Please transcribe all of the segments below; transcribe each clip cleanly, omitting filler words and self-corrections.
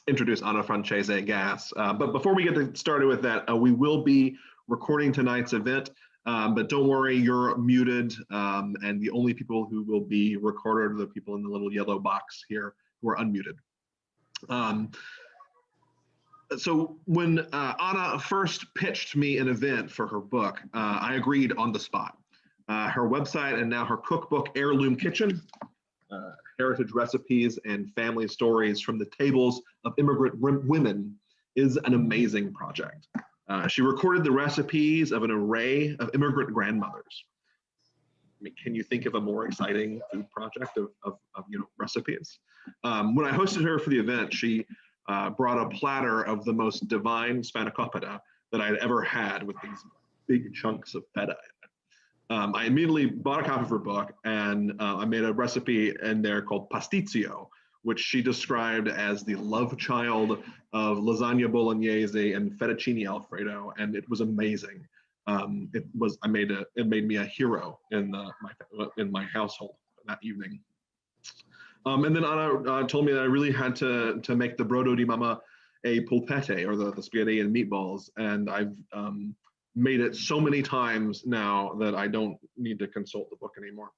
introduce Anna Francese Gass. But before we get started with that, we will be recording tonight's event. But don't worry, you're muted, and the only people who will be recorded are the people in the little yellow box here who are unmuted. So when Anna first pitched me an event for her book, I agreed on the spot. Her website and now her cookbook, Heirloom Kitchen, Heritage Recipes and Family Stories from the Tables of Immigrant Women, is an amazing project. She recorded the recipes of an array of immigrant grandmothers. I mean, can you think of a more exciting food project of recipes? When I hosted her for the event, she brought a platter of the most divine spanakopita that I'd ever had, with these big chunks of feta in it. I immediately bought a copy of her book, and I made a recipe in there called pasticcio, which she described as the love child of lasagna bolognese and fettuccine alfredo, and it was amazing. It made me a hero in my household that evening. And then Anna told me that I really had to make the brodo di mama a polpette, or the spaghetti and meatballs, and I've made it so many times now that I don't need to consult the book anymore.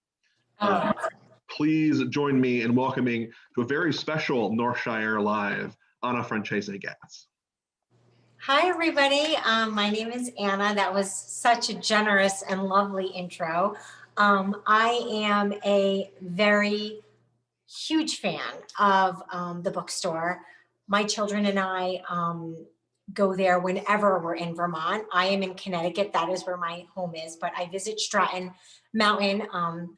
Please join me in welcoming to a very special Northshire Live, Anna Francese Gass. Hi, everybody. My name is Anna. That was such a generous and lovely intro. I am a very huge fan of the bookstore. My children and I go there whenever we're in Vermont. I am in Connecticut. That is where my home is, but I visit Stratton Mountain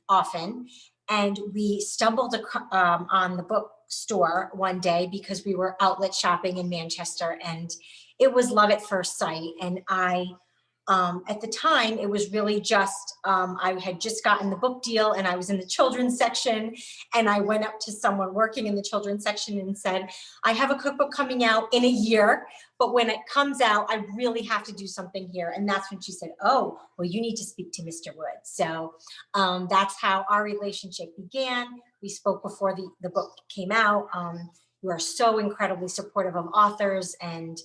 often. And we stumbled on the bookstore one day because we were outlet shopping in Manchester, and it was love at first sight. And at the time, it was really just, I had just gotten the book deal, and I was in the children's section, and I went up to someone working in the children's section and said, I have a cookbook coming out in a year, but when it comes out, I really have to do something here. And that's when she said, oh, well, you need to speak to Mr. Wood. So that's how our relationship began. We spoke before the book came out. You are so incredibly supportive of authors, and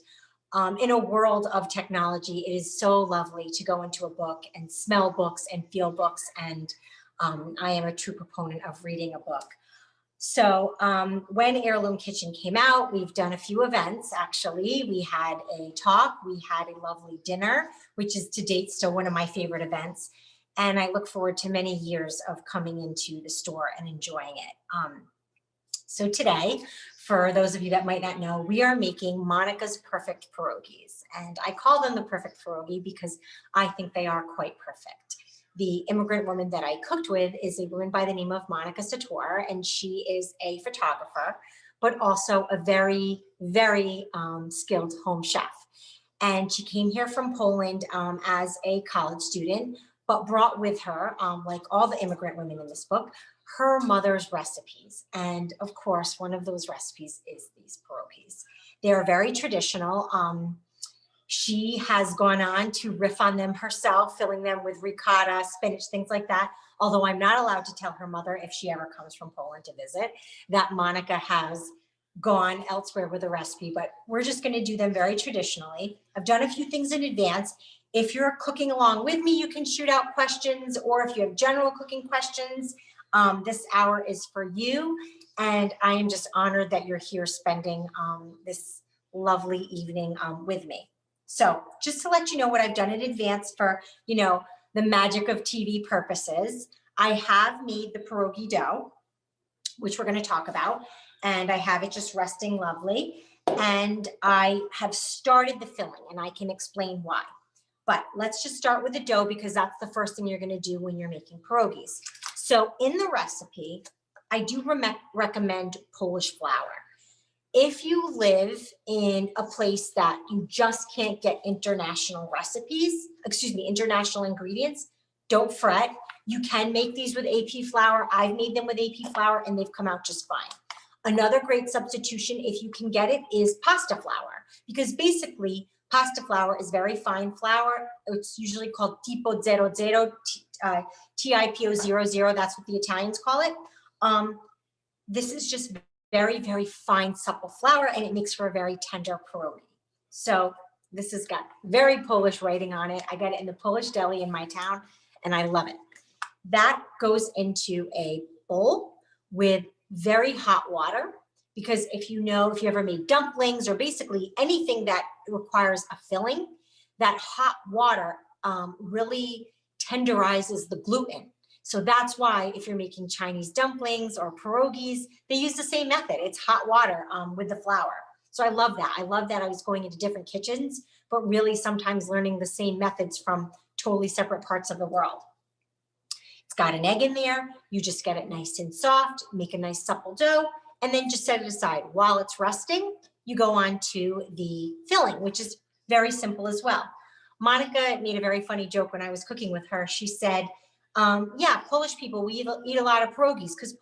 in a world of technology, it is so lovely to go into a book and smell books and feel books. And I am a true proponent of reading a book. So when Heirloom Kitchen came out, we've done a few events, actually. We had a talk, we had a lovely dinner, which is to date still one of my favorite events. And I look forward to many years of coming into the store and enjoying it. So today, for those of you that might not know, we are making Monica's Perfect Pierogies. And I call them the perfect pierogi because I think they are quite perfect. The immigrant woman that I cooked with is a woman by the name of Monica Sator, and she is a photographer, but also a very, very skilled home chef. And she came here from Poland as a college student, but brought with her, like all the immigrant women in this book, her mother's recipes. And of course, one of those recipes is these pierogies. They are very traditional. She has gone on to riff on them herself, filling them with ricotta, spinach, things like that. Although I'm not allowed to tell her mother, if she ever comes from Poland to visit, that Monica has gone elsewhere with a recipe, but we're just going to do them very traditionally. I've done a few things in advance. If you're cooking along with me, you can shoot out questions, or if you have general cooking questions, this hour is for you. And I am just honored that you're here spending this lovely evening with me. So just to let you know what I've done in advance for, the magic of TV purposes, I have made the pierogi dough, which we're going to talk about, and I have it just resting lovely. And I have started the filling, and I can explain why. But let's just start with the dough, because that's the first thing you're going to do when you're making pierogies. So in the recipe, I do recommend Polish flour. If you live in a place that you just can't get international international ingredients, don't fret. You can make these with AP flour. I've made them with AP flour, and they've come out just fine. Another great substitution, if you can get it, is pasta flour, because basically pasta flour is very fine flour. It's usually called tipo 00, TIPO 00. That's what the Italians call it. This is just very, very fine, supple flour, and it makes for a very tender pierogi. So this has got very Polish writing on it. I got it in the Polish deli in my town, and I love it. That goes into a bowl with very hot water, because if you ever made dumplings or basically anything that requires a filling, that hot water really tenderizes the gluten. So that's why if you're making Chinese dumplings or pierogies, they use the same method. It's hot water with the flour. So I love that. I love that I was going into different kitchens, but really sometimes learning the same methods from totally separate parts of the world. It's got an egg in there. You just get it nice and soft, make a nice supple dough, and then just set it aside. While it's resting, you go on to the filling, which is very simple as well. Monica made a very funny joke when I was cooking with her. She said, yeah, Polish people, we eat a lot of pierogies because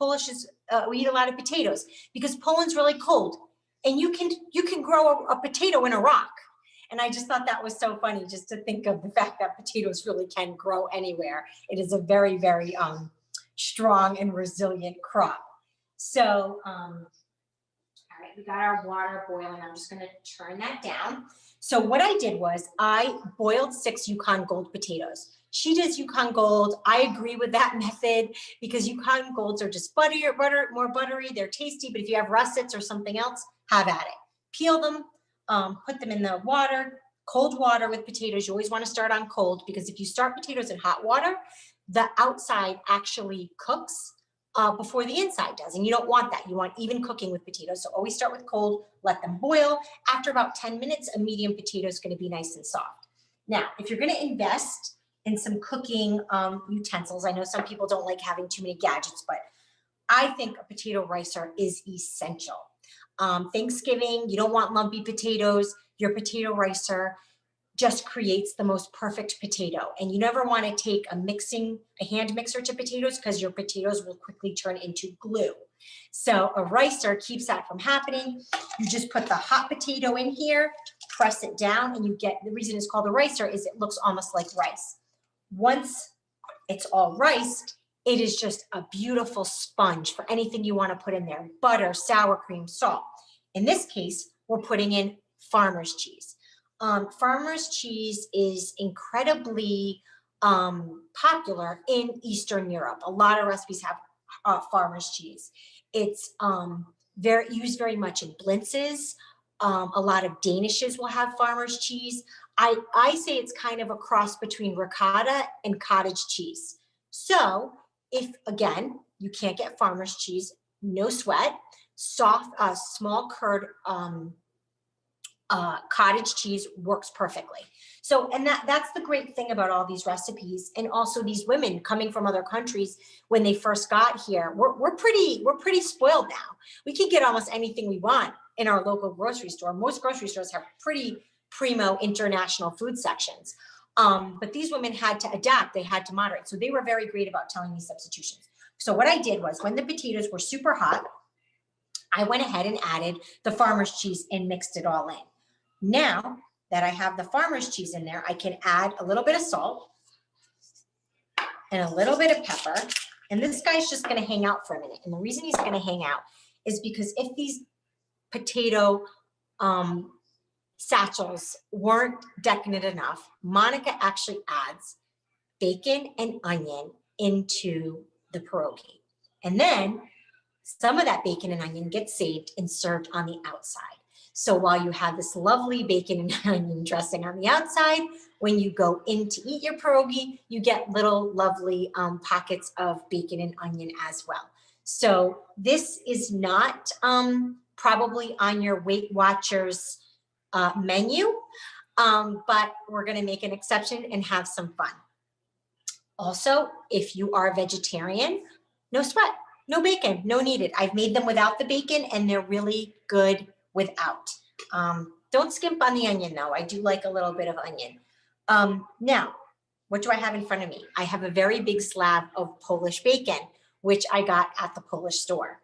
we eat a lot of potatoes because Poland's really cold, and you can grow a potato in a rock. And I just thought that was so funny, just to think of the fact that potatoes really can grow anywhere. It is a very, very strong and resilient crop. So, all right, we got our water boiling. I'm just gonna turn that down. So what I did was I boiled 6 Yukon Gold potatoes. She does Yukon Gold. I agree with that method because Yukon Golds are just more buttery. They're tasty, but if you have russets or something else, have at it. Peel them, put them in the water, cold water with potatoes. You always want to start on cold, because if you start potatoes in hot water, the outside actually cooks before the inside does. And you don't want that. You want even cooking with potatoes. So always start with cold, let them boil. After about 10 minutes, a medium potato is going to be nice and soft. Now, if you're going to invest in some cooking utensils, I know some people don't like having too many gadgets, but I think a potato ricer is essential. Thanksgiving, you don't want lumpy potatoes. Your potato ricer just creates the most perfect potato. And you never want to take a hand mixer to potatoes, because your potatoes will quickly turn into glue. So a ricer keeps that from happening. You just put the hot potato in here, press it down, and you get, the reason it's called a ricer is it looks almost like rice. Once it's all riced, it is just a beautiful sponge for anything you want to put in there. Butter, sour cream, salt. In this case, we're putting in farmer's cheese. Farmer's cheese is incredibly popular in Eastern Europe. A lot of recipes have farmer's cheese. It's used very much in blintzes. A lot of Danishes will have farmer's cheese. I say it's kind of a cross between ricotta and cottage cheese. So if, again, you can't get farmer's cheese, no sweat, soft, small curd cottage cheese works perfectly. So, and that's the great thing about all these recipes. And also these women coming from other countries, when they first got here, we're pretty spoiled now. We can get almost anything we want in our local grocery store. Most grocery stores have pretty primo international food sections. But these women had to adapt, they had to moderate. So they were very great about telling me substitutions. So what I did was, when the potatoes were super hot, I went ahead and added the farmer's cheese and mixed it all in. Now that I have the farmer's cheese in there, I can add a little bit of salt and a little bit of pepper. And this guy's just gonna hang out for a minute. And the reason he's gonna hang out is because if these potato satchels weren't decadent enough, Monica actually adds bacon and onion into the pierogi. And then some of that bacon and onion gets saved and served on the outside. So while you have this lovely bacon and onion dressing on the outside, when you go in to eat your pierogi, you get little lovely pockets of bacon and onion as well. So this is not probably on your Weight Watchers menu, but we're going to make an exception and have some fun. Also, if you are a vegetarian, no sweat, no bacon, no needed. I've made them without the bacon and they're really good without. Don't skimp on the onion though. I do like a little bit of onion. Now, what do I have in front of me? I have a very big slab of Polish bacon, which I got at the Polish store.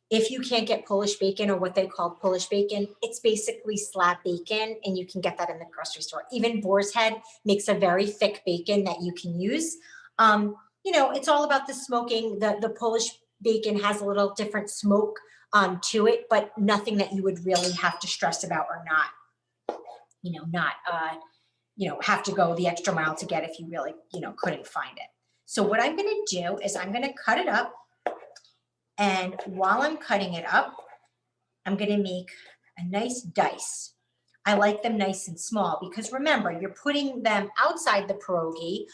If you can't get Polish bacon, or what they call Polish bacon, it's basically slab bacon, and you can get that in the grocery store. Even Boar's Head makes a very thick bacon that you can use. You know, it's all about the smoking. The Polish bacon has a little different smoke to it, but nothing that you would really have to stress about or not, have to go the extra mile to get if you really, couldn't find it. So what I'm going to do is I'm going to cut it up. And while I'm cutting it up, I'm going to make a nice dice. I like them nice and small because remember, you're putting them outside the pierogi.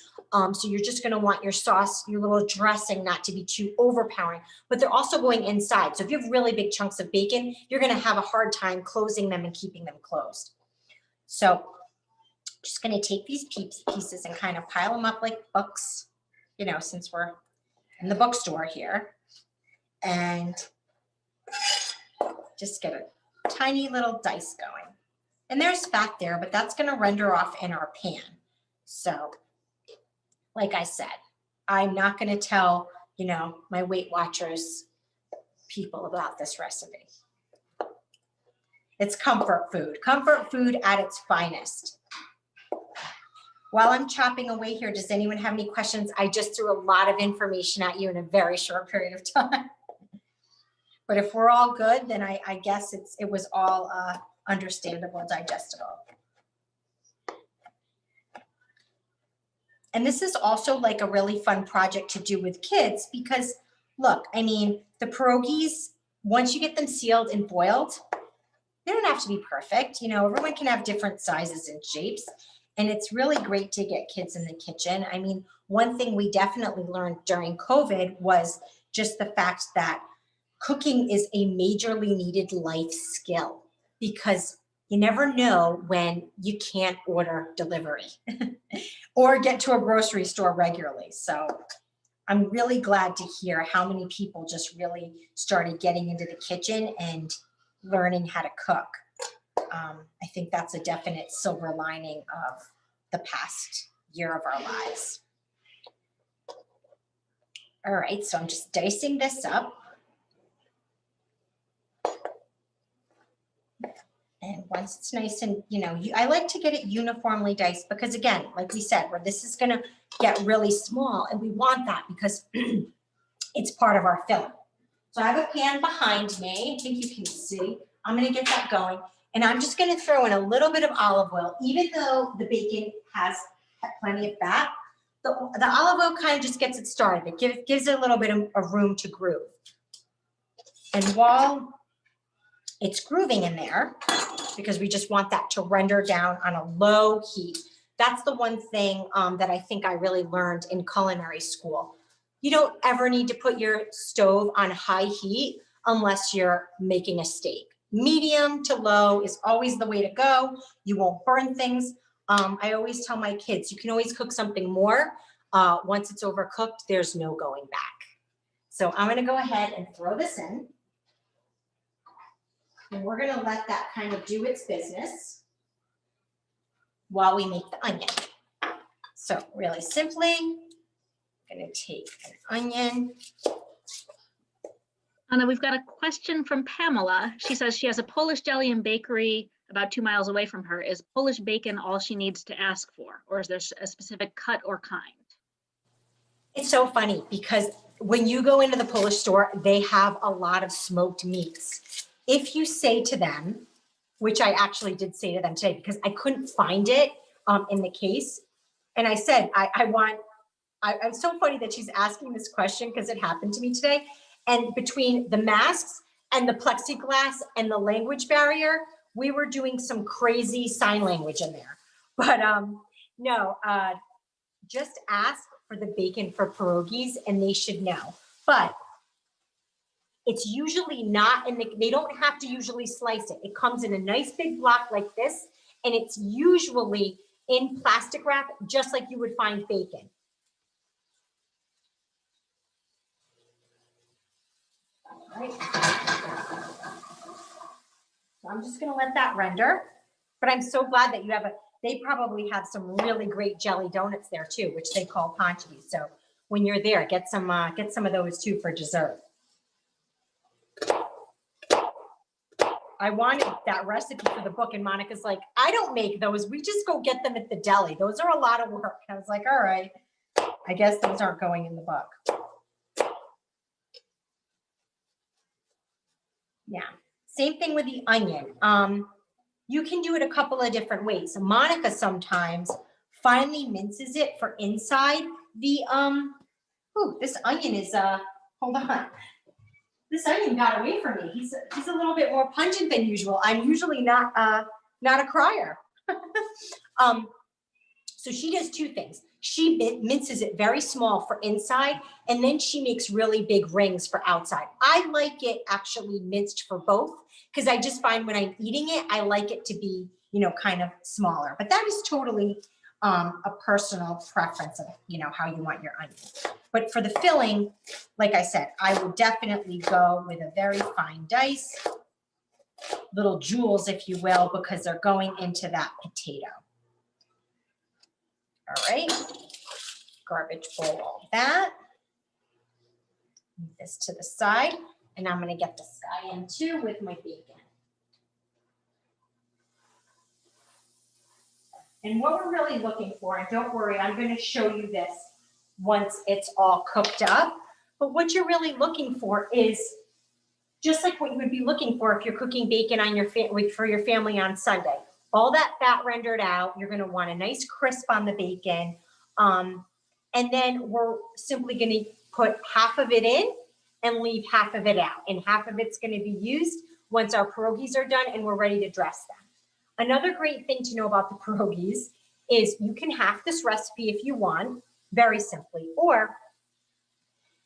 So you're just going to want your sauce, your little dressing not to be too overpowering, but they're also going inside. So if you have really big chunks of bacon, you're going to have a hard time closing them and keeping them closed. So I'm just going to take these pieces and kind of pile them up like books, since we're in the bookstore here, and just get a tiny little dice going. And there's fat there, but that's going to render off in our pan. So like I said, I'm not going to tell, my Weight Watchers people about this recipe. It's comfort food at its finest. While I'm chopping away here, does anyone have any questions? I just threw a lot of information at you in a very short period of time. But if we're all good, then I guess it was all understandable, digestible. And this is also like a really fun project to do with kids because look, the pierogies, once you get them sealed and boiled, they don't have to be perfect. Everyone can have different sizes and shapes. And it's really great to get kids in the kitchen. One thing we definitely learned during COVID was just the fact that cooking is a majorly needed life skill because you never know when you can't order delivery or get to a grocery store regularly. So I'm really glad to hear how many people just really started getting into the kitchen and learning how to cook. I think that's a definite silver lining of the past year of our lives. All right, so I'm just dicing this up. And once it's nice and, I like to get it uniformly diced because again, like we said, where this is going to get really small and we want that because it's part of our filling. So I have a pan behind me. I think you can see. I'm going to get that going. And I'm just going to throw in a little bit of olive oil, even though the bacon has plenty of fat. The olive oil kind of just gets it started. It gives it a little bit of room to groove. And while it's grooving in there, because we just want that to render down on a low heat. That's the one thing that I think I really learned in culinary school. You don't ever need to put your stove on high heat unless you're making a steak. Medium to low is always the way to go. You won't burn things. I always tell my kids, you can always cook something more. Once it's overcooked, there's no going back. So I'm going to go ahead and throw this in. And we're going to let that kind of do its business while we make the onion. So really simply, I'm going to take an onion. Anna, we've got a question from Pamela. She says she has a Polish deli and bakery about 2 miles away from her. Is Polish bacon all she needs to ask for, or is there a specific cut or kind? It's so funny because when you go into the Polish store, they have a lot of smoked meats. If you say to them, which I actually did say to them today because I couldn't find it in the case, and I said, it's so funny that she's asking this question because it happened to me today. And between the masks and the plexiglass and the language barrier, we were doing some crazy sign language in there. But just ask for the bacon for pierogies and they should know. But it's usually not, they don't have to usually slice it. It comes in a nice big block like this, and it's usually in plastic wrap, just like you would find bacon. All right. So I'm just gonna let that render, but I'm so glad that you have they probably have some really great jelly donuts there too, which they call pancakes. So when you're there, get some of those too for dessert. I wanted that recipe for the book, and Monica's like, I don't make those. We just go get them at the deli. Those are a lot of work. And I was like, all right, I guess those aren't going in the book. Yeah, same thing with the onion. You can do it a couple of different ways. So Monica sometimes finely minces it for inside the, ooh, this onion is, hold on. This onion got away from me. He's a little bit more pungent than usual. I'm usually not a crier. So she does two things. She minces it very small for inside, and then she makes really big rings for outside. I like it actually minced for both, because I just find when I'm eating it, I like it to be, you know, kind of smaller. But that is totally a personal preference of, you know, how you want your onion. But for the filling, like I said, I would definitely go with a very fine dice, little jewels, if you will, because they're going into that potato. All right, garbage bowl all that. Move this to the side, and I'm gonna get this guy in too with my bacon. And what we're really looking for, and don't worry, I'm gonna show you this once it's all cooked up, but what you're really looking for is just like what you would be looking for if you're cooking bacon on your for your family on Sunday. All that fat rendered out, you're gonna want a nice crisp on the bacon. And then we're simply gonna put half of it in and leave half of it out. And half of it's gonna be used once our pierogies are done and we're ready to dress them. Another great thing to know about the pierogies is you can half this recipe if you want, very simply, or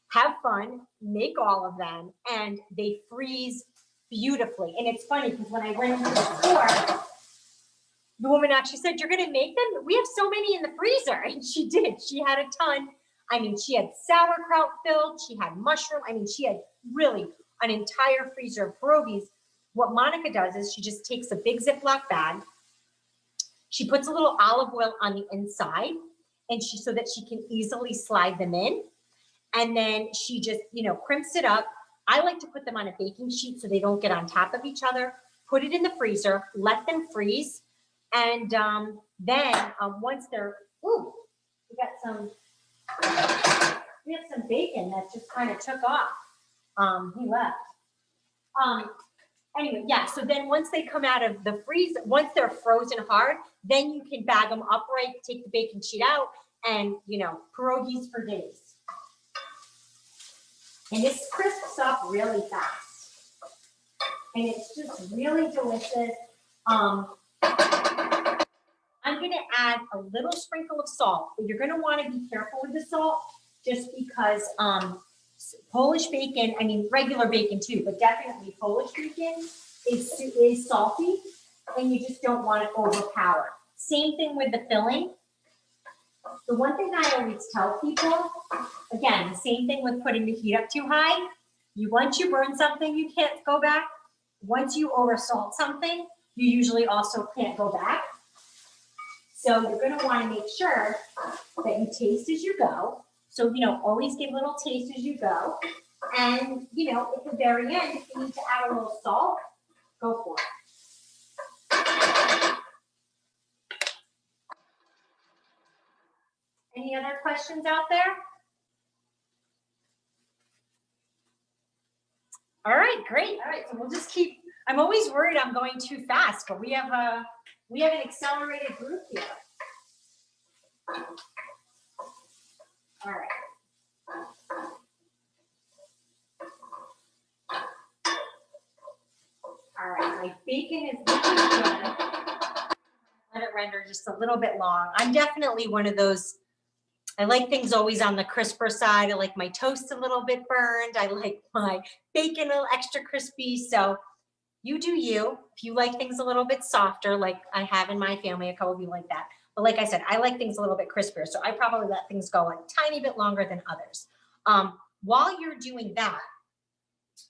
have fun, make all of them, and they freeze beautifully. And it's funny because when I went into the store, the woman actually said, "You're gonna make them? We have so many in the freezer." And she did, she had a ton. I mean, she had sauerkraut filled, she had mushroom. I mean, she had really an entire freezer of pierogies. What Monica does is she just takes a big Ziploc bag. She puts a little olive oil on the inside and so that she can easily slide them in. And then she just, you know, crimps it up. I like to put them on a baking sheet so they don't get on top of each other. Put it in the freezer, let them freeze. And then once they're, ooh, we have some bacon that just kind of took off. He left. Anyway, yeah, so then once they come out of the freezer, once they're frozen hard, then you can bag them upright, take the baking sheet out, and, you know, pierogies for days. And this crisps up really fast. And it's just really delicious. I'm gonna add a little sprinkle of salt, but you're gonna wanna be careful with the salt just because Polish bacon, I mean, regular bacon too, but definitely Polish bacon is salty and you just don't want it overpowered. Same thing with the filling. The one thing I always tell people, again, the same thing with putting the heat up too high. Once you burn something, you can't go back. Once you oversalt something, you usually also can't go back. So you're gonna wanna make sure that you taste as you go. So, you know, always give little taste as you go. And, you know, at the very end, if you need to add a little salt, go for it. Any other questions out there? All right, great. All right, so we'll just keep, I'm always worried I'm going too fast, but we have an accelerated group here. All right. All right, my bacon is looking good. Let it render just a little bit long. I'm definitely one of those, I like things always on the crisper side. I like my toast a little bit burned. I like my bacon a little extra crispy. So you do you. If you like things a little bit softer, like I have in my family, a couple of you like that. But like I said, I like things a little bit crispier. So I probably let things go a tiny bit longer than others. While you're doing that,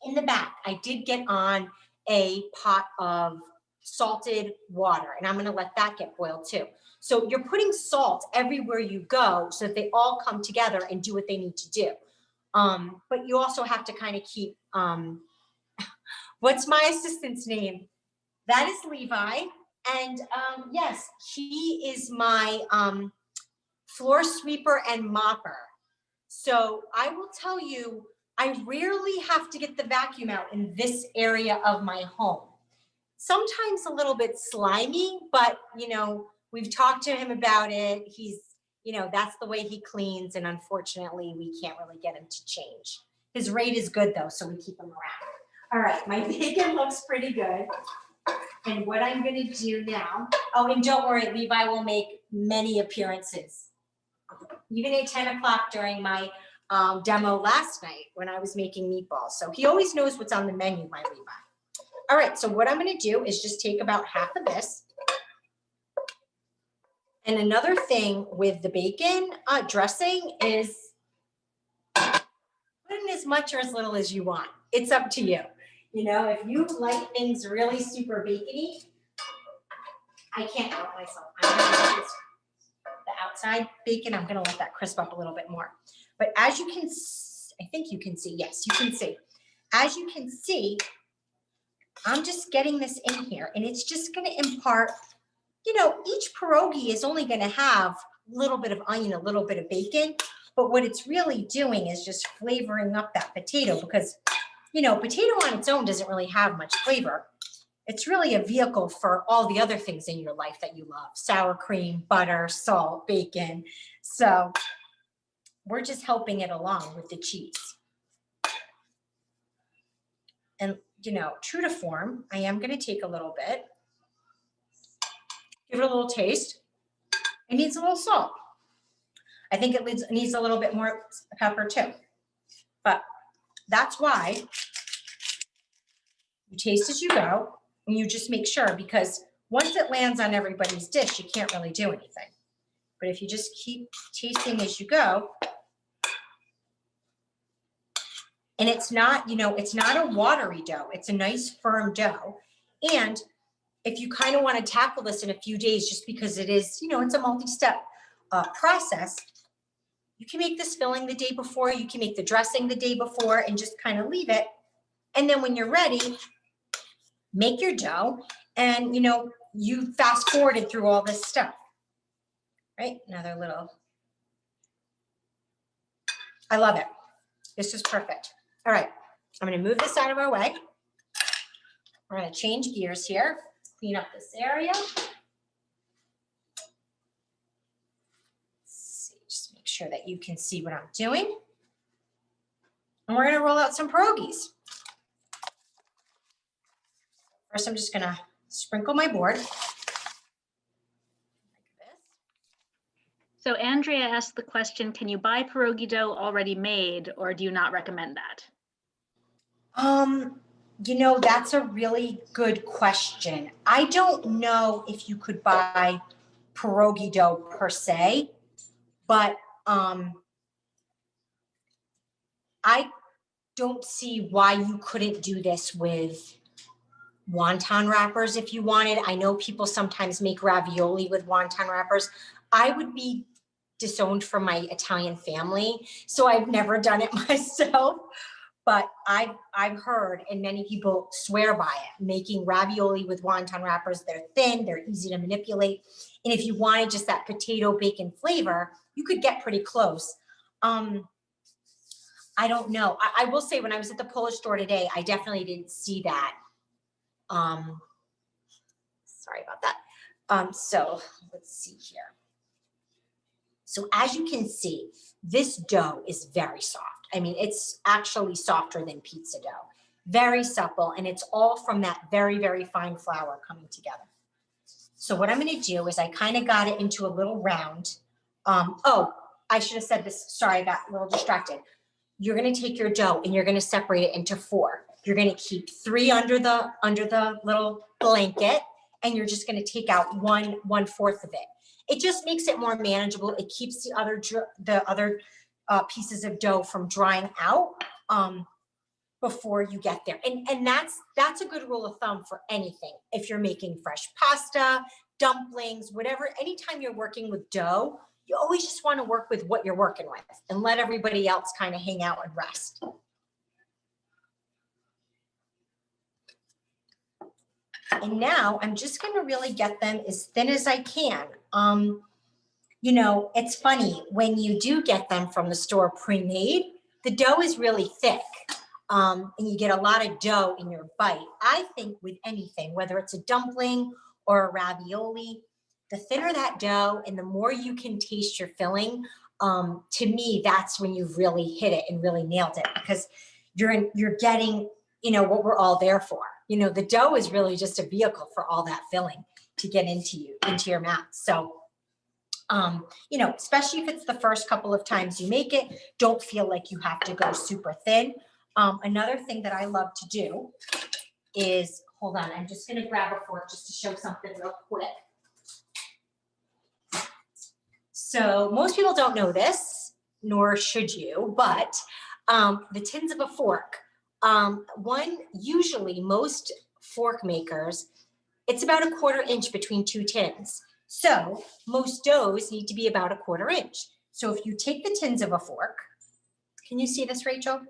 in the back, I did get on a pot of salted water, and I'm gonna let that get boiled too. So you're putting salt everywhere you go so that they all come together and do what they need to do. But you also have to kind of keep, what's my assistant's name? That is Levi. And yes, he is my floor sweeper and mopper. So I will tell you, I rarely have to get the vacuum out in this area of my home. Sometimes a little bit slimy, but you know, we've talked to him about it. He's, you know, that's the way he cleans. And unfortunately, we can't really get him to change. His rate is good though, so we keep him around. All right, my bacon looks pretty good. And what I'm gonna do now, oh, and don't worry, Levi will make many appearances. Even at 10 o'clock during my demo last night when I was making meatballs. So he always knows what's on the menu, my Levi. All right, so what I'm gonna do is just take about half of this. And another thing with the bacon dressing is put in as much or as little as you want. It's up to you. You know, if you like things really super bacony, I can't help myself. I'm gonna use the outside bacon. I'm gonna let that crisp up a little bit more. But as you can, I think you can see, yes, you can see. As you can see, I'm just getting this in here and it's just gonna impart, you know, each pierogi is only gonna have a little bit of onion, a little bit of bacon, but what it's really doing is just flavoring up that potato because, you know, potato on its own doesn't really have much flavor. It's really a vehicle for all the other things in your life that you love. Sour cream, butter, salt, bacon. So we're just helping it along with the cheese. And, you know, true to form, I am gonna take a little bit, give it a little taste. It needs a little salt. I think it needs a little bit more pepper too. But that's why you taste as you go and you just make sure, because once it lands on everybody's dish, you can't really do anything. But if you just keep tasting as you go, and it's not, you know, it's not a watery dough. It's a nice firm dough. And if you kind of want to tackle this in a few days, just because it is, you know, it's a multi-step process, you can make this filling the day before, you can make the dressing the day before and just kind of leave it. And then when you're ready, make your dough and, you know, you fast forwarded through all this stuff, right? Another little, I love it. This is perfect. All right, I'm gonna move this out of our way. We're gonna change gears here, clean up this area. Just make sure that you can see what I'm doing. And we're gonna roll out some pierogies. First, I'm just gonna sprinkle my board. Like this. So Andrea asked the question, can you buy pierogi dough already made or do you not recommend that? You know, that's a really good question. I don't know if you could buy pierogi dough per se, but I don't see why you couldn't do this with wonton wrappers if you wanted. I know people sometimes make ravioli with wonton wrappers. I would be disowned from my Italian family, so I've never done it myself. But I've heard, and many people swear by it, making ravioli with wonton wrappers. They're thin, they're easy to manipulate. And if you wanted just that potato bacon flavor, you could get pretty close. I don't know. I will say when I was at the Polish store today, I definitely didn't see that. Sorry about that. So let's see here. So as you can see, this dough is very soft. I mean, it's actually softer than pizza dough. Very supple, and it's all from that very, very fine flour coming together. So what I'm gonna do is I kind of got it into a little round. Oh, I should have said this. Sorry, I got a little distracted. You're gonna take your dough and you're gonna separate it into 4. You're gonna keep 3 under the little blanket, and you're just gonna take out 1/4 of it. It just makes it more manageable. It keeps the other pieces of dough from drying out before you get there. And that's a good rule of thumb for anything. If you're making fresh pasta, dumplings, whatever, anytime you're working with dough, you always just want to work with what you're working with and let everybody else kind of hang out and rest. And now I'm just going to really get them as thin as I can. You know, it's funny when you do get them from the store pre-made, the dough is really thick. And you get a lot of dough in your bite. I think with anything, whether it's a dumpling or a ravioli, the thinner that dough and the more you can taste your filling, to me, that's when you've really hit it and really nailed it, because you're getting, what we're all there for. The dough is really just a vehicle for all that filling to get into your mouth. So, especially if it's the first couple of times you make it, don't feel like you have to go super thin. Another thing that I love to do is, hold on, I'm just going to grab a fork just to show something real quick. So most people don't know this, nor should you, but the tins of a fork. Usually most fork makers, it's about 1/4 inch between 2 tins. So most doughs need to be about 1/4 inch. So if you take the tins of a fork, can you see this, Rachel?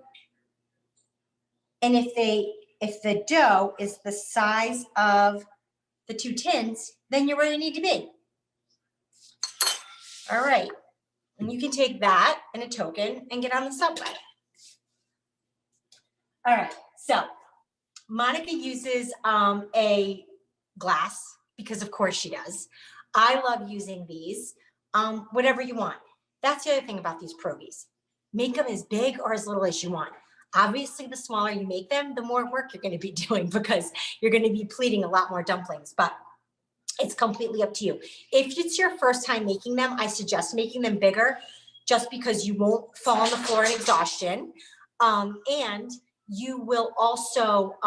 And if the dough is the size of the 2 tins, then you're where you need to be. All right, and you can take that and a token and get on the subway. All right, so Monica uses a glass because of course she does. I love using these, whatever you want. That's the other thing about these pierogies. Make them as big or as little as you want. Obviously, the smaller you make them, the more work you're going to be doing because you're going to be pleating a lot more dumplings, but it's completely up to you. If it's your first time making them, I suggest making them bigger just because you won't fall on the floor in exhaustion. And you will also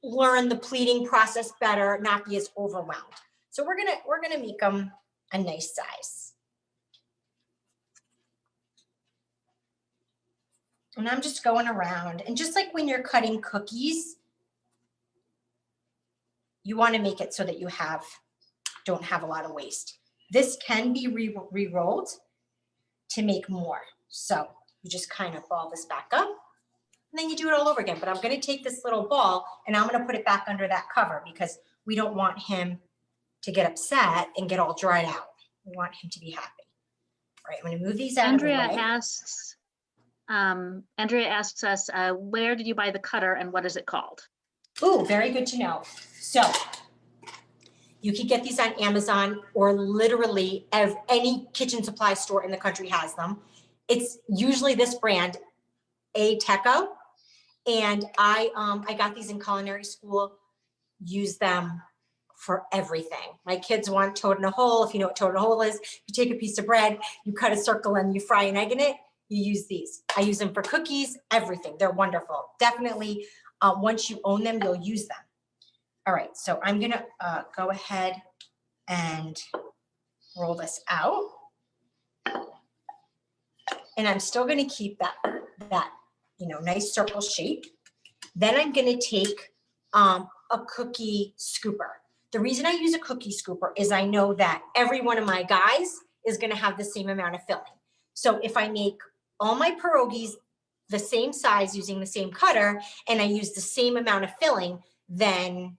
learn the pleating process better, not be as overwhelmed. So we're gonna make them a nice size. And I'm just going around, and just like when you're cutting cookies, you want to make it so that you don't have a lot of waste. This can be re-rolled to make more. So you just kind of ball this back up, and then you do it all over again. But I'm going to take this little ball and I'm going to put it back under that cover because we don't want him to get upset and get all dried out. We want him to be happy. All right, I'm going to move these out of the way. Andrea asks us, where did you buy the cutter and what is it called? Oh, very good to know. So you can get these on Amazon or literally any kitchen supply store in the country has them. It's usually this brand, Teco, and I got these in culinary school. Use them for everything. My kids want toad in a hole. If you know what toad in a hole is, you take a piece of bread, you cut a circle and you fry an egg in it. You use these. I use them for cookies, everything. They're wonderful. Definitely, once you own them, you'll use them. All right, so I'm gonna go ahead and roll this out. And I'm still gonna keep that nice circle shape. Then I'm gonna take a cookie scooper. The reason I use a cookie scooper is I know that every one of my guys is gonna have the same amount of filling. So if I make all my pierogies the same size using the same cutter and I use the same amount of filling, then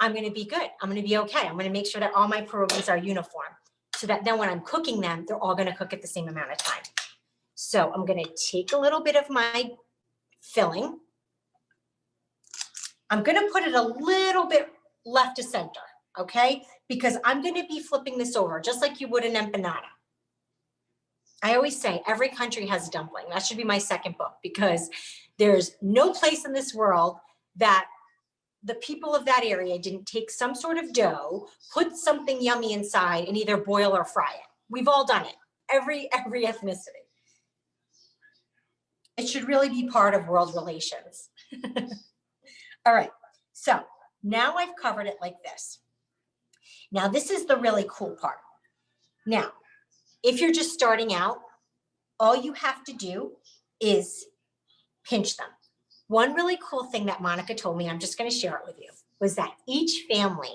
I'm going to be good. I'm going to be okay. I'm going to make sure that all my pierogies are uniform so that then when I'm cooking them, they're all going to cook at the same amount of time. So I'm going to take a little bit of my filling. I'm going to put it a little bit left to center, okay? Because I'm going to be flipping this over just like you would an empanada. I always say every country has a dumpling. That should be my second book because there's no place in this world that the people of that area didn't take some sort of dough, put something yummy inside and either boil or fry it. We've all done it, every ethnicity. It should really be part of world relations. All right, so now I've covered it like this. Now this is the really cool part. Now, if you're just starting out, all you have to do is pinch them. One really cool thing that Monica told me, I'm just going to share it with you, was that each family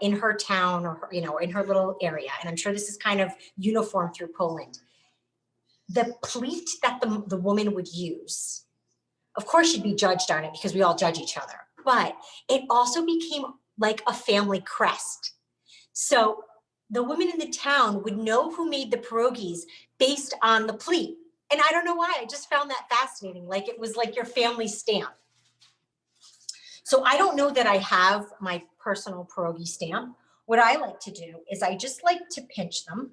in her town or in her little area, and I'm sure this is kind of uniform through Poland, the pleat that the woman would use, of course she'd be judged on it because we all judge each other, but it also became like a family crest. So the women in the town would know who made the pierogies based on the pleat. And I don't know why, I just found that fascinating. Like it was like your family stamp. So I don't know that I have my personal pierogi stamp. What I like to do is I just like to pinch them.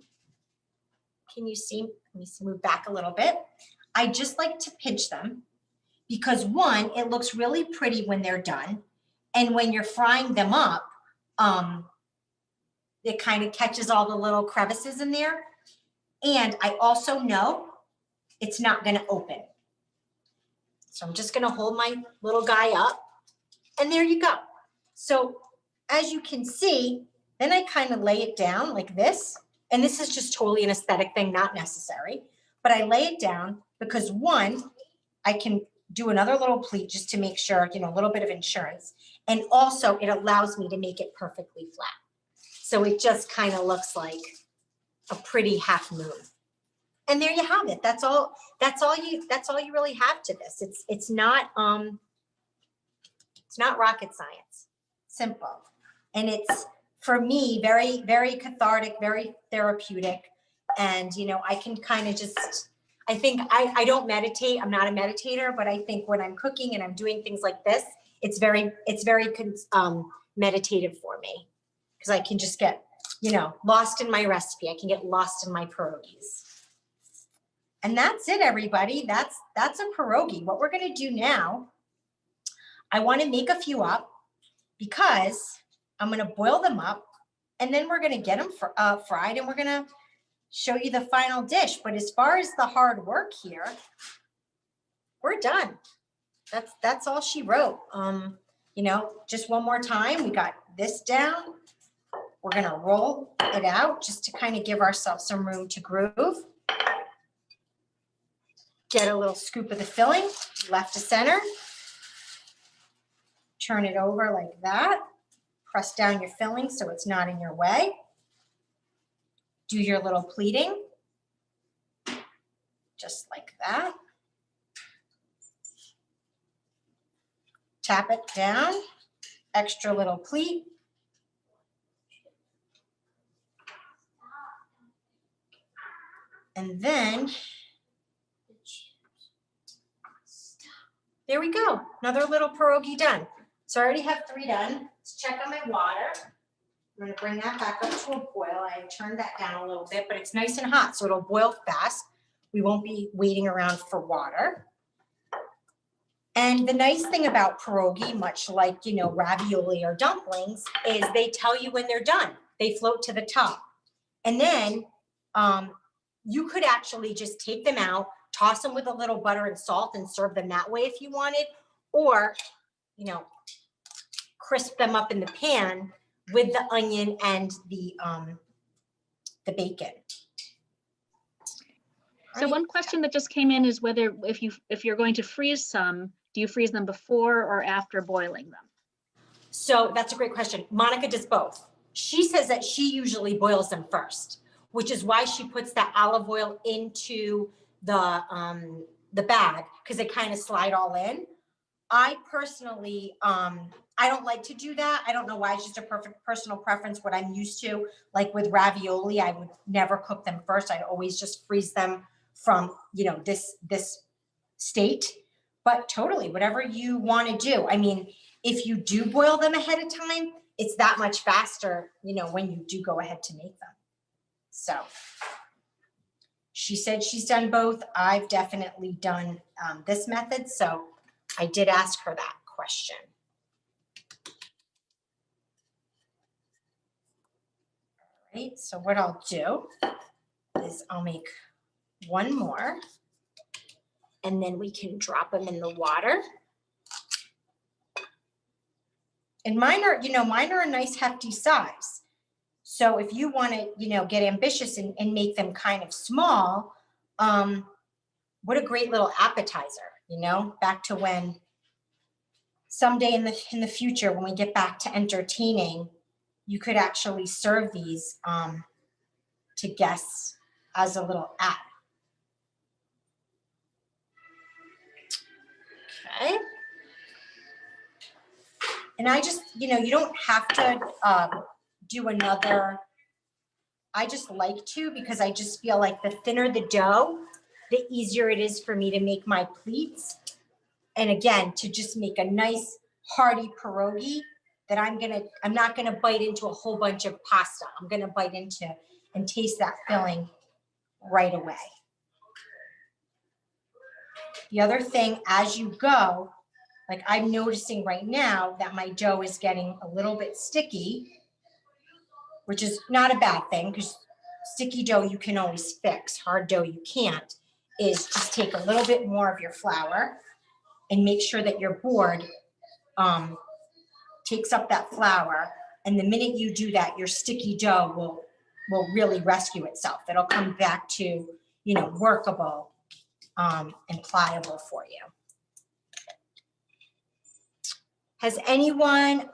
Can you see? Let me move back a little bit. I just like to pinch them because one, it looks really pretty when they're done. And when you're frying them up, it kind of catches all the little crevices in there. And I also know it's not going to open. So I'm just going to hold my little guy up and there you go. So as you can see, then I kind of lay it down like this. And this is just totally an aesthetic thing, not necessary, but I lay it down because one, I can do another little pleat just to make sure, you know, a little bit of insurance. And also it allows me to make it perfectly flat. So it just kind of looks like a pretty half moon. And there you have it. That's all you really have to this. It's not rocket science. Simple. And it's, for me, very, very cathartic, very therapeutic. And, you know, I can kind of just, I think I don't meditate. I'm not a meditator, but I think when I'm cooking and I'm doing things like this, it's very meditative for me because I can just get, you know, lost in my recipe. I can get lost in my pierogies. And that's it, everybody. That's a pierogi. What we're going to do now, I want to make a few up because I'm going to boil them up and then we're going to get them fried and we're going to show you the final dish. But as far as the hard work here, we're done. That's all she wrote. You know, just one more time, we got this down. We're going to roll it out just to kind of give ourselves some room to groove. Get a little scoop of the filling, left to center. Turn it over like that. Press down your filling so it's not in your way. Do your little pleating, just like that. Tap it down, extra little pleat. And then, there we go, another little pierogi done. So I already have 3 done. Let's check on my water. I'm gonna bring that back up to a boil. I turned that down a little bit, but it's nice and hot, so it'll boil fast. We won't be waiting around for water. And the nice thing about pierogi, much like, you know, ravioli or dumplings, is they tell you when they're done. They float to the top. And then you could actually just take them out, toss them with a little butter and salt and serve them that way if you wanted, or, you know, crisp them up in the pan with the onion and the bacon. So one question that just came in is whether if you're going to freeze some, do you freeze them before or after boiling them? So that's a great question. Monica does both. She says that she usually boils them first, which is why she puts that olive oil into the bag because they kind of slide all in. I personally, I don't like to do that. I don't know why. It's just a perfect personal preference, what I'm used to. Like with ravioli, I would never cook them first. I'd always just freeze them from, you know, this state. But totally, whatever you want to do. I mean, if you do boil them ahead of time, it's that much faster, you know, when you do go ahead to make them. So she said she's done both. I've definitely done this method. So I did ask her that question. All right, so what I'll do is I'll make one more and then we can drop them in the water. And mine are, you know, mine are a nice hefty size. So if you want to, you know, get ambitious and make them kind of small, what a great little appetizer, you know, back to when someday in the future, when we get back to entertaining, you could actually serve these to guests as a little app. Okay. And I just, you know, you don't have to do another. I just like to because I just feel like the thinner the dough, the easier it is for me to make my pleats. And again, to just make a nice hearty pierogi that I'm not gonna bite into a whole bunch of pasta. I'm gonna bite into and taste that filling right away. The other thing, as you go, like I'm noticing right now that my dough is getting a little bit sticky, which is not a bad thing because sticky dough you can always fix, hard dough you can't, is just take a little bit more of your flour and make sure that your board takes up that flour. And the minute you do that, your sticky dough will really rescue itself. It'll come back to, you know, workable and pliable for you. Has anyone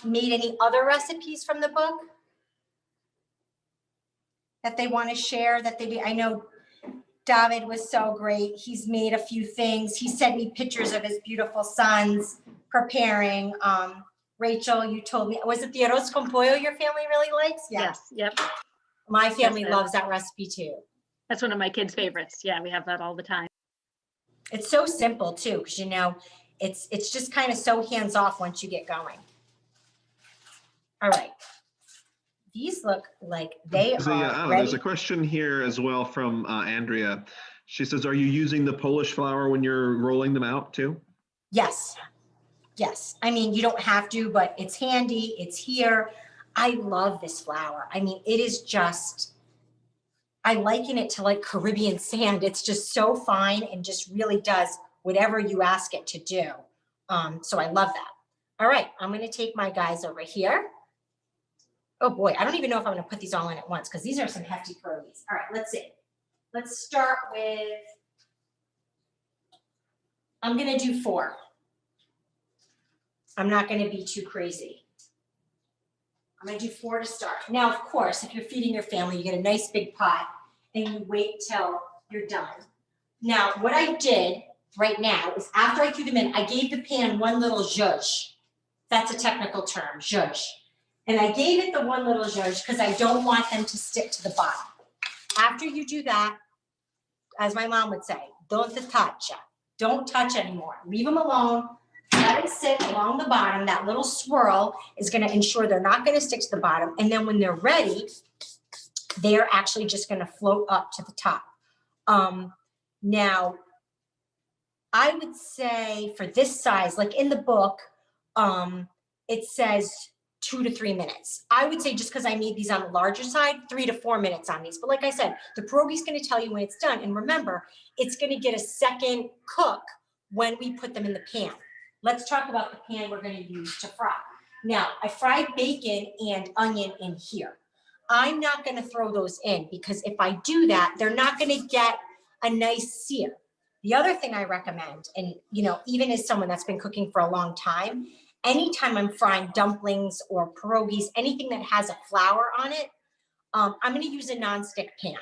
made any other recipes from the book that they want to share that they do? I know David was so great. He's made a few things. He sent me pictures of his beautiful sons preparing. Rachel, you told me, was it the arroz con pollo your family really likes? Yeah. Yes, yep. My family Yes, loves that recipe too. That's one of my kids' favorites. Yeah, we have that all the time. It's so simple too, because you know, it's just kind of so hands off once you get going. All right. These look like they are ready. There's a question here as well from Andrea. She says, are you using the Polish flour when you're rolling them out too? Yes. Yes. I mean, you don't have to, but it's handy. It's here. I love this flour. I mean, it is just, I liken it to like Caribbean sand. It's just so fine and just really does whatever you ask it to do. So I love that. All right. I'm going to take my guys over here. Oh boy, I don't even know if I'm going to put these all in at once because these are some hefty pierogies. All right, let's see. Let's start with, I'm going to do 4. I'm not going to be too crazy. I'm going to do 4 to start. Now, of course, if you're feeding your family, you get a nice big pot and you wait till you're done. Now, what I did right now is after I threw them in, I gave the pan one little zhuzh. That's a technical term, zhuzh. And I gave it the one little zhuzh because I don't want them to stick to the bottom. After you do that, as my mom would say, don't touch. Don't touch anymore. Leave them alone. Let it sit along the bottom. That little swirl is going to ensure they're not going to stick to the bottom. And then when they're ready, they're actually just going to float up to the top. Now, I would say for this size, like in the book, it says 2 to 3 minutes. I would say just because I made these on the larger side, 3 to 4 minutes on these. But like I said, the pierogi is going to tell you when it's done. And remember, it's going to get a second cook when we put them in the pan. Let's talk about the pan we're going to use to fry. Now, I fried bacon and onion in here. I'm not going to throw those in because if I do that, they're not going to get a nice sear. The other thing I recommend, and you know, even as someone that's been cooking for a long time, anytime I'm frying dumplings or pierogies, anything that has a flour on it, I'm going to use a nonstick pan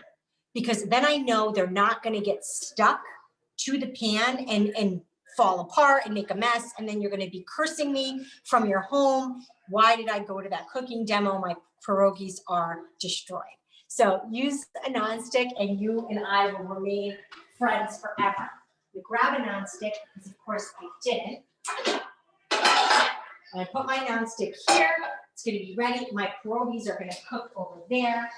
because then I know they're not going to get stuck to the pan and fall apart and make a mess. And then you're going to be cursing me from your home. Why did I go to that cooking demo? My pierogies are destroyed. So use a nonstick and you and I will remain friends forever. We grab a nonstick because of course I didn't. I put my nonstick here. It's going to be ready. My pierogies are going to cook over there.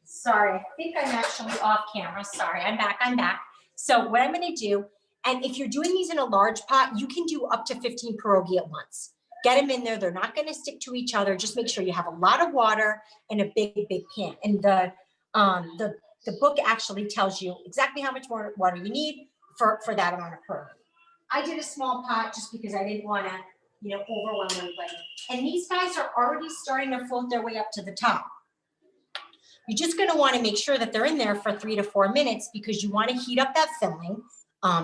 Sorry, I think I'm actually off camera. Sorry, I'm back. So what I'm going to do, and if you're doing these in a large pot, you can do up to 15 pierogi at once. Get them in there. They're not going to stick to each other. Just make sure you have a lot of water and a big pan. And the book actually tells you exactly how much more water you need for that amount of pierogi. I did a small pot just because I didn't want to, you know, overwhelm everybody. And these guys are already starting to float their way up to the top. You're just going to want to make sure that they're in there for 3 to 4 minutes because you want to heat up that filling.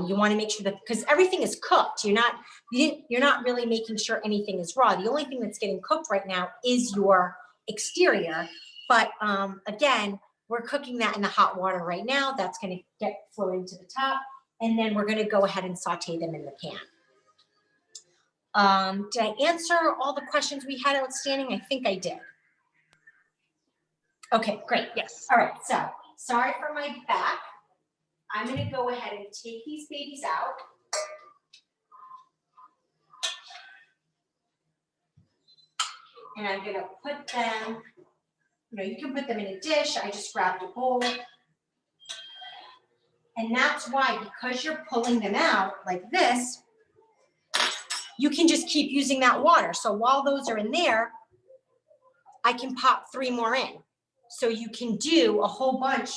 You want to make sure that because everything is cooked, you're not really making sure anything is raw. The only thing that's getting cooked right now is your exterior. But again, we're cooking that in the hot water right now. That's going to get floating to the top. And then we're going to go ahead and saute them in the pan. Did I answer all the questions we had outstanding? I think I did. Okay, great. Yes. All right, so sorry for my back. I'm gonna go ahead and take these babies out. And I'm gonna put them, you can put them in a dish. I just grabbed a bowl. And that's why, because you're pulling them out like this, you can just keep using that water. So while those are in there, I can pop 3 more in. So you can do a whole bunch,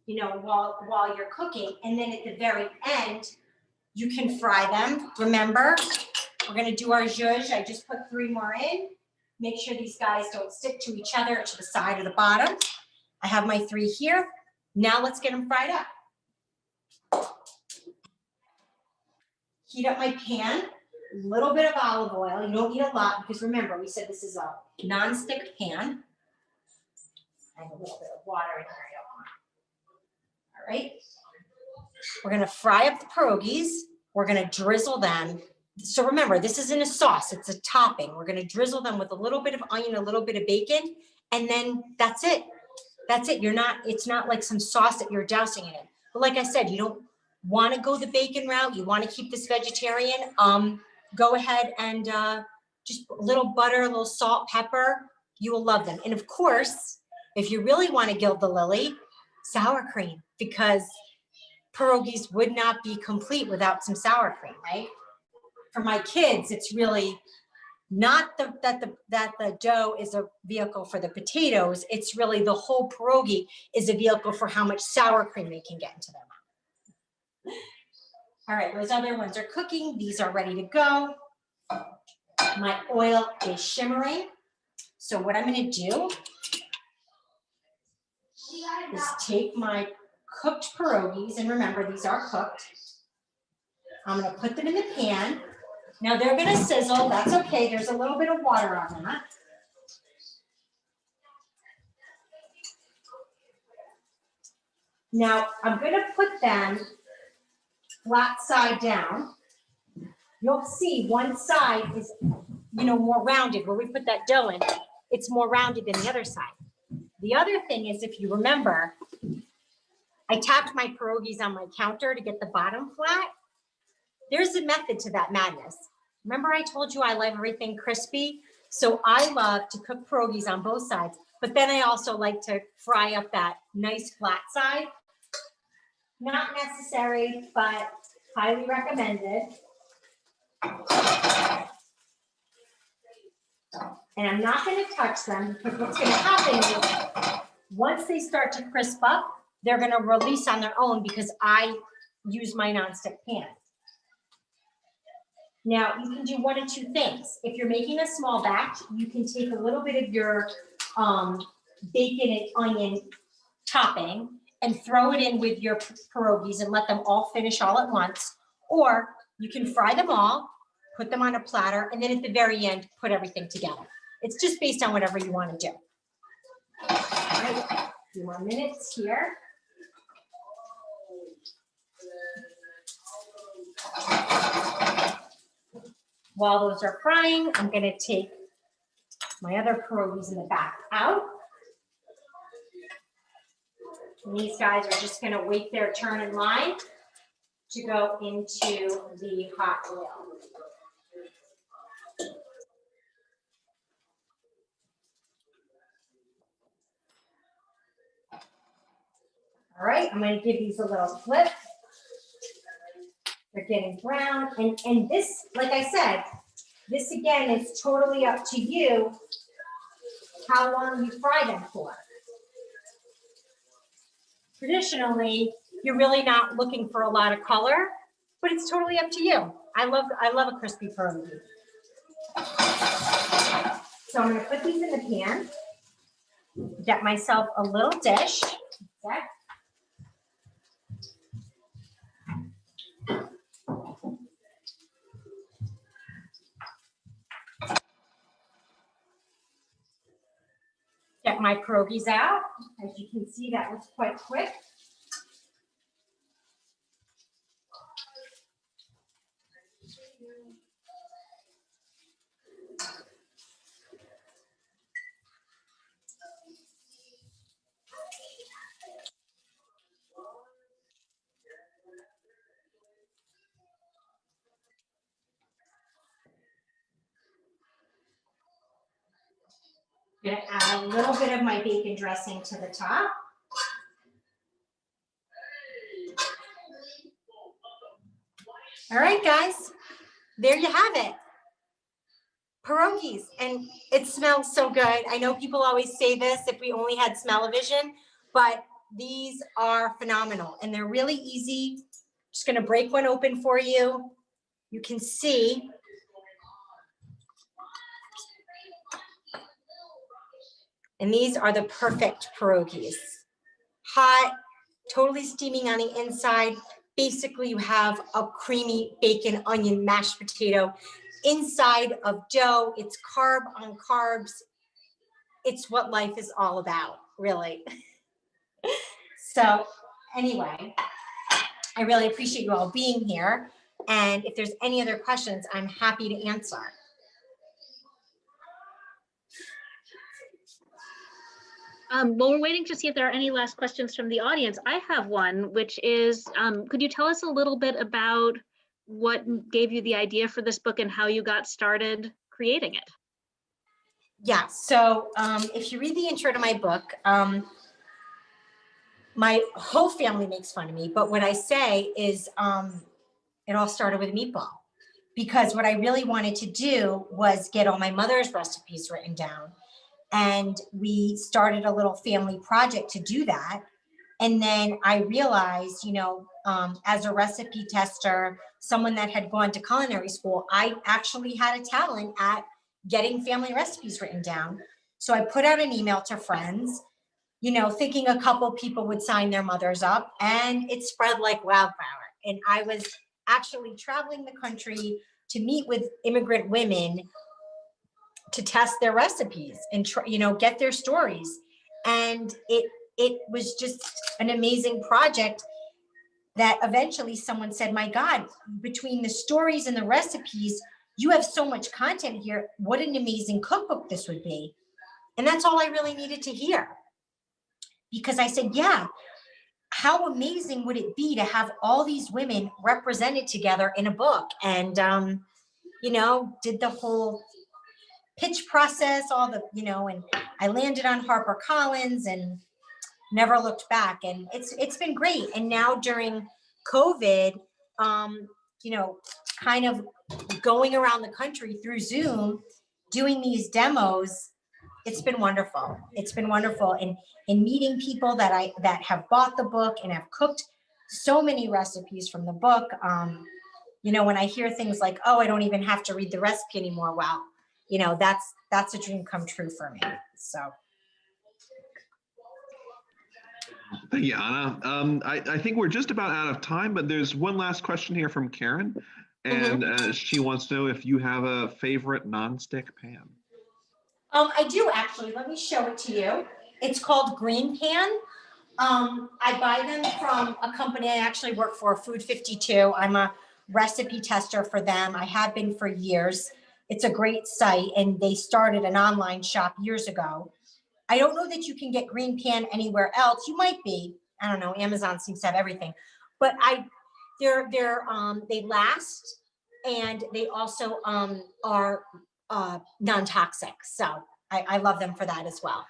while you're cooking. And then at the very end, you can fry them. Remember, we're gonna do our zhuzh. I just put 3 more in. Make sure these guys don't stick to each other, to the side or the bottom. I have my 3 here. Now let's get them fried up. Heat up my pan, a little bit of olive oil. You don't need a lot because remember, we said this is a non-stick pan. I have a little bit of water in here. All right. We're gonna fry up the pierogies. We're gonna drizzle them. So remember, this isn't a sauce, it's a topping. We're gonna drizzle them with a little bit of onion, a little bit of bacon, and then that's it. That's it. It's not like some sauce that you're dousing it in. But like I said, you don't want to go the bacon route, you want to keep this vegetarian, go ahead and just a little butter, a little salt, pepper, you will love them. And of course, if you really want to gild the lily, sour cream, because pierogies would not be complete without some sour cream, right? For my kids, it's really not that the dough is a vehicle for the potatoes, it's really the whole pierogi is a vehicle for how much sour cream they can get into their mouth. All right, those other ones are cooking. These are ready to go. My oil is shimmering. So what I'm gonna do is take my cooked pierogies, and remember, these are cooked. I'm gonna put them in the pan. Now they're gonna sizzle, that's okay. There's a little bit of water on that. Now I'm gonna put them flat side down. You'll see one side is, more rounded. Where we put that dough in, it's more rounded than the other side. The other thing is, if you remember, I tapped my pierogies on my counter to get the bottom flat. There's a method to that madness. Remember I told you I love everything crispy? So I love to cook pierogies on both sides, but then I also like to fry up that nice flat side. Not necessary, but highly recommended. And I'm not going to touch them because what's going to happen is once they start to crisp up, they're going to release on their own because I use my nonstick pan. Now you can do 1 of 2 things. If you're making a small batch, you can take a little bit of your bacon and onion topping and throw it in with your pierogies and let them all finish all at once. Or you can fry them all, put them on a platter, and then at the very end, put everything together. It's just based on whatever you want to do. All right, a few more minutes here. While those are frying, I'm going to take my other pierogies in the back out. And these guys are just going to wait their turn in line to go into the hot oil. All right, I'm going to give these a little flip. They're getting brown. And this, like I said, this again is totally up to you how long you fry them for. Traditionally, you're really not looking for a lot of color, but it's totally up to you. I love a crispy pierogi. So I'm going to put these in the pan. Get myself a little dish. Okay. Get my pierogies out. As you can see, that was quite quick. gonna add a little bit of my bacon dressing to the top. All right, guys, there you have it. Pierogies, and it smells so good. I know people always say this, if we only had smell-o-vision, but these are phenomenal and they're really easy. Just gonna break one open for you. You can see. And these are the perfect pierogies. Hot, totally steaming on the inside. Basically, you have a creamy bacon, onion, mashed potato inside of dough. It's carb on carbs. It's what life is all about, really. So anyway, I really appreciate you all being here. And if there's any other questions, I'm happy to answer. Well, we're waiting to see if there are any last questions from the audience. I have one, which is, could you tell us a little bit about what gave you the idea for this book and how you got started creating it? Yeah, so if you read the intro to my book, my whole family makes fun of me, but what I say is it all started with meatball. Because what I really wanted to do was get all my mother's recipes written down. And we started a little family project to do that. And then I realized, you know, as a recipe tester, someone that had gone to culinary school, I actually had a talent at getting family recipes written down. So I put out an email to friends, you know, thinking a couple people would sign their mothers up, and it spread like wildfire. And I was actually traveling the country to meet with immigrant women to test their recipes and try, you know, get their stories. And it was just an amazing project that eventually someone said, my God, between the stories and the recipes, you have so much content here. What an amazing cookbook this would be. And that's all I really needed to hear. Because I said, yeah, how amazing would it be to have all these women represented together in a book? And, you know, did the whole pitch process, all the, you know, and I landed on HarperCollins and never looked back. And it's been great. And now during COVID, you know, kind of going around the country through Zoom, doing these demos, it's been wonderful. It's been wonderful. And meeting people that have bought the book and have cooked so many recipes from the book. You know, when I hear things like, oh, I don't even have to read the recipe anymore. Well, you know, that's a dream come true for me. So. Thank you, Anna. I think we're just about out of time, but there's one last question here from Karen. And she wants to know if you have a favorite nonstick pan. I do actually. Let me show it to you. It's called Green Pan. I buy them from a company I actually work for, Food 52. I'm a recipe tester for them. I have been for years. It's a great site, and they started an online shop years ago. I don't know that you can get Green Pan anywhere else. You might be. I don't know. Amazon seems to have everything, but they last, and they also are non-toxic. So I love them for that as well.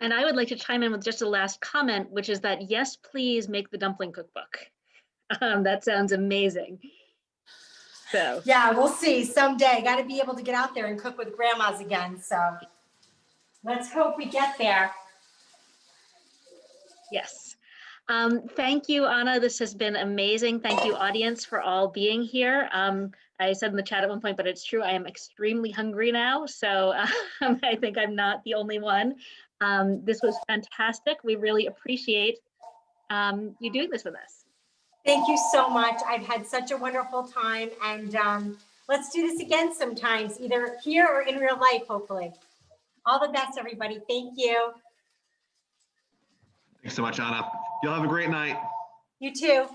And I would like to chime in with just a last comment, which is that, yes, please make the dumpling cookbook. That sounds amazing. So yeah, we'll see someday. Got to be able to get out there and cook with grandmas again. So let's hope we get there. Yes. Thank you, Anna. This has been amazing. Thank you, audience, for all being here. I said in the chat at one point, but it's true, I am extremely hungry now. So I think I'm not the only one. This was fantastic. We really appreciate you doing this with us. Thank you so much. I've had such a wonderful time, and let's do this again sometimes, either here or in real life, hopefully. All the best, everybody. Thank you. Thanks so much, Anna. You'll have a great night. You too.